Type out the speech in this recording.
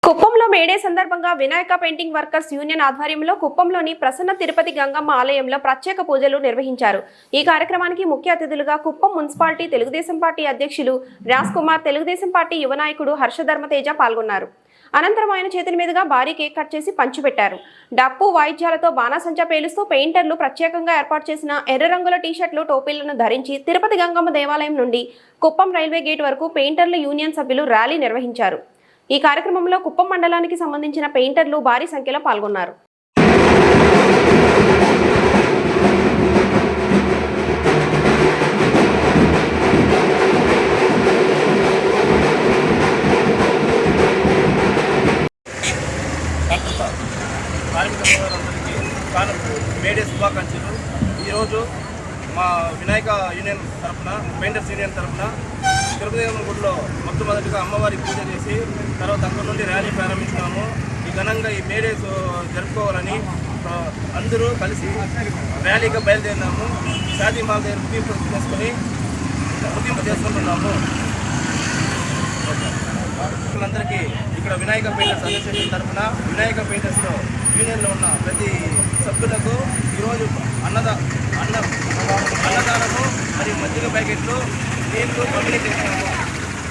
కుప్పంలో మేడే సందర్భంగా Vinayaka painting workers union ఆధ్వర్యంలో కుప్పంలోని ప్రసన్న తిరుపతి గంగమ్మ ఆలయంలో ప్రత్యేక పూజలు నిర్వహించారు. ఈ కార్యక్రమానికి ముఖ్య అతిథులుగా కుప్పం మున్సిపాలిటీ తెలుగుదేశం పార్టీ అధ్యక్షులు రాజ్ కుమార్, తెలుగుదేశం పార్టీ యువ నాయకుడు హర్షధర్మతేజ పాల్గొన్నారు. అనంతరం ఆయన చేతుల మీదుగా భారీ కేక్ కట్ చేసి పంచిపెట్టారు. డప్పు వాయిద్యాలతో బాణాసంచా పేలుస్తూ పెయింటర్లు ప్రత్యేకంగా ఏర్పాటు చేసిన ఎర్ర రంగుల టీషర్ట్లు, టోపీలను ధరించి తిరుపతి గంగమ్మ దేవాలయం నుండి కుప్పం రైల్వే గేట్ వరకు పెయింటర్ల యూనియన్ సభ్యులు ర్యాలీ నిర్వహించారు. ఈ కార్యక్రమంలో కుప్పం మండలానికి సంబంధించిన పెయింటర్లు భారీ సంఖ్యలో పాల్గొన్నారు. మేడే శుభాకాంక్షలు. ఈరోజు మా వినాయక యూనియన్ తరఫున, పెయింటర్స్ యూనియన్ తరఫున తిరుపతి గుడిలో మొట్టమొదటిగా అమ్మవారి పూజ చేసి తర్వాత అక్కడ నుండి ర్యాలీ ప్రారంభించినాము. ఈ ఘనంగా ఈ మేడే జరుపుకోవాలని అందరూ కలిసి ర్యాలీగా బయలుదేరినాము. షాదీ మాల్ దగ్గర ముగింపు చేసుకుంటున్నాము. అందరికీ ఇక్కడ వినాయక పెయింటర్స్ అసోసియేషన్ తరఫున వినాయక పెయింటర్స్లో యూనియన్లో ఉన్న ప్రతి సభ్యులకు ఈరోజు అన్నదానము మరియు మజ్జిగ ప్యాకెట్లు నీళ్లు పంపిణీ చేస్తున్నాము.